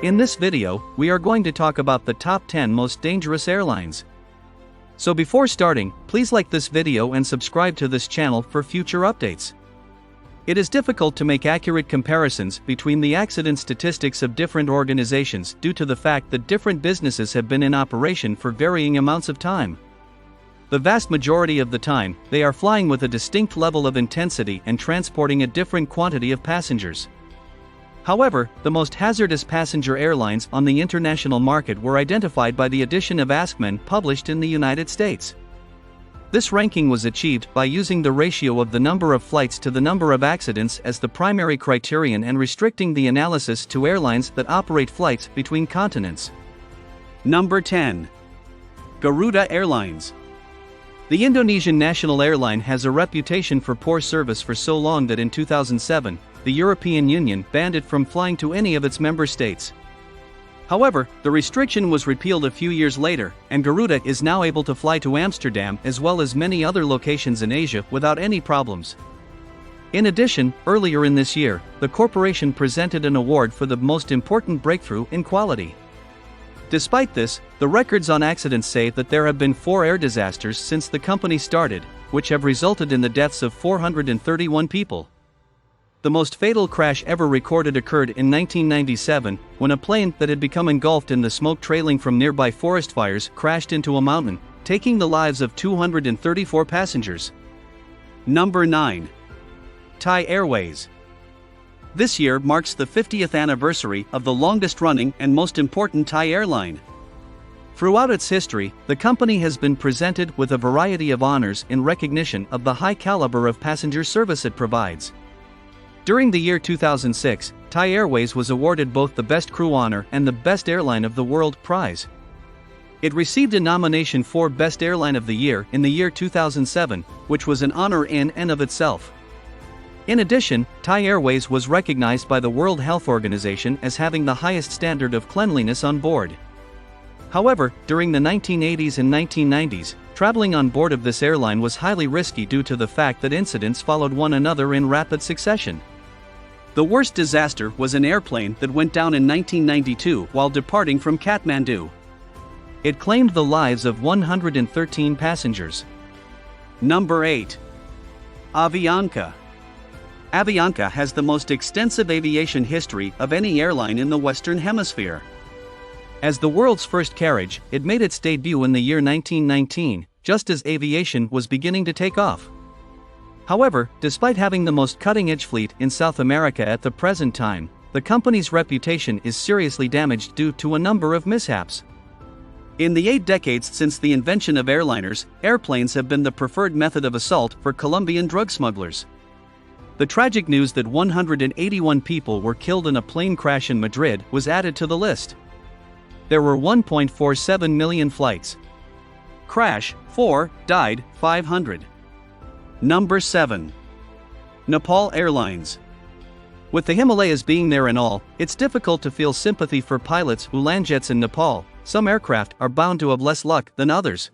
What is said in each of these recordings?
In this video, we are going to talk about the top 10 most dangerous airlines. So before starting, please like this video and subscribe to this channel for future updates. It is difficult to make accurate comparisons between the accident statistics of different organizations due to the fact that different businesses have been in operation for varying amounts of time. The vast majority of the time, they are flying with a distinct level of intensity and transporting a different quantity of passengers. However, the most hazardous passenger airlines on the international market were identified by the edition of Askmen published in the United States. This ranking was achieved by using the ratio of the number of flights to the number of accidents as the primary criterion and restricting the analysis to airlines that operate flights between continents. Number 10. Garuda Airlines. The Indonesian national airline has a reputation for poor service for so long that in 2007, the European Union banned it from flying to any of its member states. However, the restriction was repealed a few years later, and Garuda is now able to fly to Amsterdam as well as many other locations in Asia without any problems. In addition, earlier in this year, the corporation presented an award for the most important breakthrough in quality. Despite this, the records on accidents say that there have been 4 air disasters since the company started, which have resulted in the deaths of 431 people. The most fatal crash ever recorded occurred in 1997, when a plane that had become engulfed in the smoke trailing from nearby forest fires crashed into a mountain, taking the lives of 234 passengers. Number 9. Thai Airways. This year marks the 50th anniversary of the longest-running and most important Thai airline. Throughout its history, the company has been presented with a variety of honors in recognition of the high caliber of passenger service it provides. During the year 2006, Thai Airways was awarded both the Best Crew Honor and the Best Airline of the World prize. It received a nomination for Best Airline of the Year in the year 2007, which was an honor in and of itself. In addition, Thai Airways was recognized by the World Health Organization as having the highest standard of cleanliness on board. However, during the 1980s and 1990s, traveling on board of this airline was highly risky due to the fact that incidents followed one another in rapid succession. The worst disaster was an airplane that went down in 1992 while departing from Kathmandu. It claimed the lives of 113 passengers. Number 8. Avianca. Avianca has the most extensive aviation history of any airline in the Western Hemisphere. As the world's first carriage, it made its debut in the year 1919, just as aviation was beginning to take off. However, despite having the most cutting-edge fleet in South America at the present time, the company's reputation is seriously damaged due to a number of mishaps. In the 8 decades since the invention of airliners, airplanes have been the preferred method of assault for Colombian drug smugglers. The tragic news that 181 people were killed in a plane crash in Madrid was added to the list. There were 1.47 million flights. Crash, 4, died, 500. Number 7. Nepal Airlines. With the Himalayas being there and all, it's difficult to feel sympathy for pilots who land jets in Nepal. Some aircraft are bound to have less luck than others.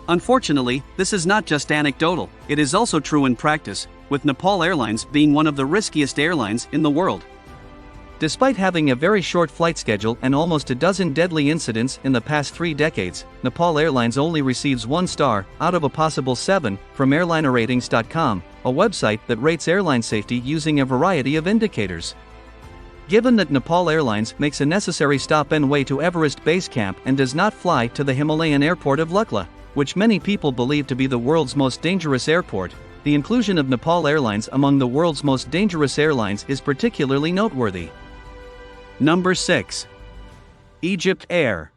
Unfortunately, this is not just anecdotal, it is also true in practice, with Nepal Airlines being one of the riskiest airlines in the world. Despite having a very short flight schedule and almost a dozen deadly incidents in the past 3 decades, Nepal Airlines only receives 1 star out of a possible 7 from airlineratings.com, a website that rates airline safety using a variety of indicators. Given that Nepal Airlines makes a necessary stop en way to Everest Base Camp and does not fly to the Himalayan airport of Lukla, which many people believe to be the world's most dangerous airport, the inclusion of Nepal Airlines among the world's most dangerous airlines is particularly noteworthy. Number 6. Egypt Air.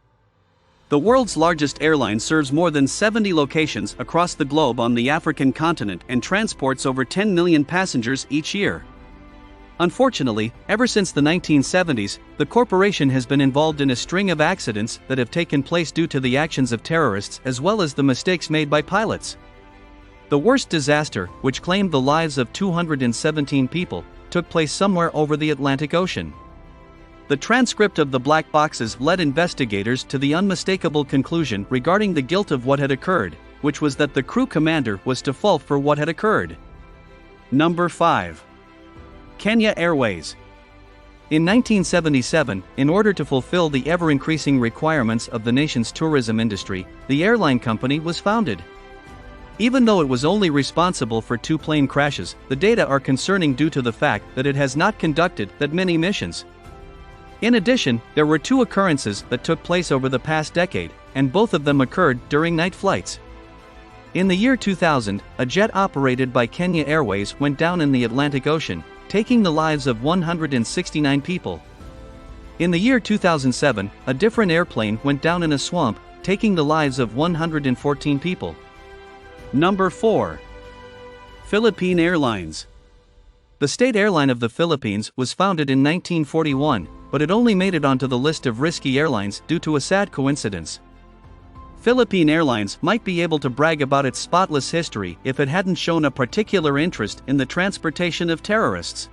The world's largest airline serves more than 70 locations across the globe on the African continent and transports over 10 million passengers each year. Unfortunately, ever since the 1970s, the corporation has been involved in a string of accidents that have taken place due to the actions of terrorists as well as the mistakes made by pilots. The worst disaster, which claimed the lives of 217 people, took place somewhere over the Atlantic Ocean. The transcript of the black boxes led investigators to the unmistakable conclusion regarding the guilt of what had occurred, which was that the crew commander was to fault for what had occurred. Number 5. Kenya Airways. In 1977, in order to fulfill the ever-increasing requirements of the nation's tourism industry, the airline company was founded. Even though it was only responsible for 2 plane crashes, the data are concerning due to the fact that it has not conducted that many missions. In addition, there were 2 occurrences that took place over the past decade, and both of them occurred during night flights. In the year 2000, a jet operated by Kenya Airways went down in the Atlantic Ocean, taking the lives of 169 people. In the year 2007, a different airplane went down in a swamp, taking the lives of 114 people. Number 4. Philippine Airlines. The state airline of the Philippines was founded in 1941, but it only made it onto the list of risky airlines due to a sad coincidence. Philippine Airlines might be able to brag about its spotless history if it hadn't shown a particular interest in the transportation of terrorists.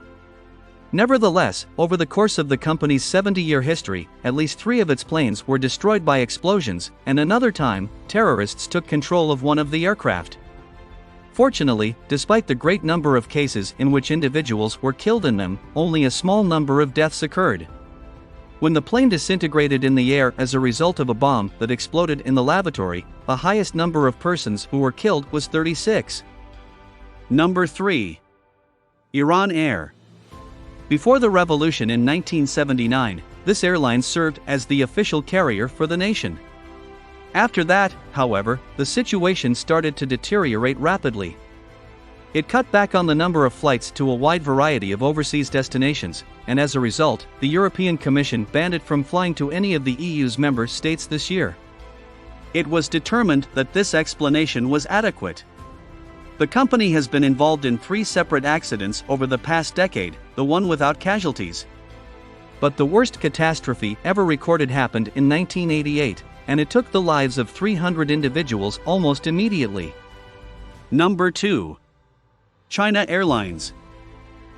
Nevertheless, over the course of the company's 70-year history, at least 3 of its planes were destroyed by explosions, and another time, terrorists took control of one of the aircraft. Fortunately, despite the great number of cases in which individuals were killed in them, only a small number of deaths occurred. When the plane disintegrated in the air as a result of a bomb that exploded in the lavatory, the highest number of persons who were killed was 36. Number 3. Iran Air. Before the revolution in 1979, this airline served as the official carrier for the nation. After that, however, the situation started to deteriorate rapidly. It cut back on the number of flights to a wide variety of overseas destinations, and as a result, the European Commission banned it from flying to any of the EU's member states this year. It was determined that this explanation was adequate. The company has been involved in 3 separate accidents over the past decade, the one without casualties. But the worst catastrophe ever recorded happened in 1988, and it took the lives of 300 individuals almost immediately. Number 2. China Airlines.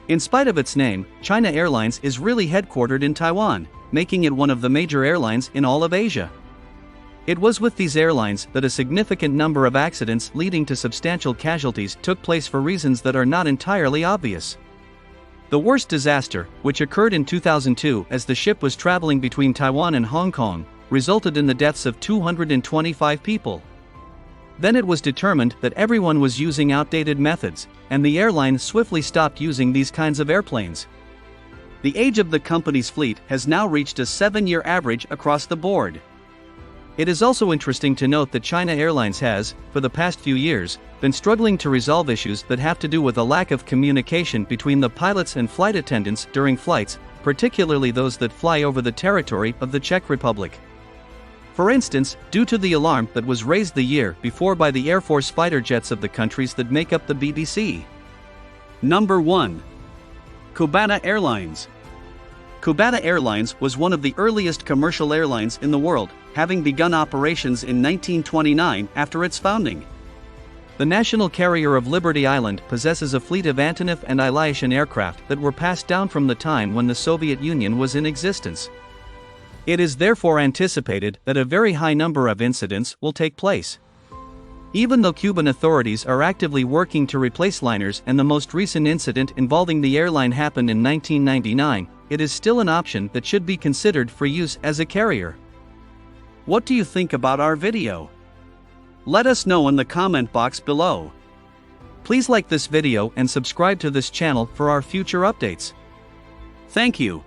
In spite of its name, China Airlines is really headquartered in Taiwan, making it one of the major airlines in all of Asia. It was with these airlines that a significant number of accidents leading to substantial casualties took place for reasons that are not entirely obvious. The worst disaster, which occurred in 2002 as the ship was traveling between Taiwan and Hong Kong, resulted in the deaths of 225 people. Then it was determined that everyone was using outdated methods, and the airline swiftly stopped using these kinds of airplanes. The age of the company's fleet has now reached a 7-year average across the board. It is also interesting to note that China Airlines has, for the past few years, been struggling to resolve issues that have to do with a lack of communication between the pilots and flight attendants during flights, particularly those that fly over the territory of the Czech Republic. For instance, due to the alarm that was raised the year before by the Air Force fighter jets of the countries that make up the BBC. Number 1. Cuban Airlines. Cuban Airlines was one of the earliest commercial airlines in the world, having begun operations in 1929 after its founding. The national carrier of Liberty Island possesses a fleet of Antonov and Ilyushin aircraft that were passed down from the time when the Soviet Union was in existence. It is therefore anticipated that a very high number of incidents will take place. Even though Cuban authorities are actively working to replace liners and the most recent incident involving the airline happened in 1999, it is still an option that should be considered for use as a carrier. What do you think about our video? Let us know in the comment box below. Please like this video and subscribe to this channel for our future updates. Thank you.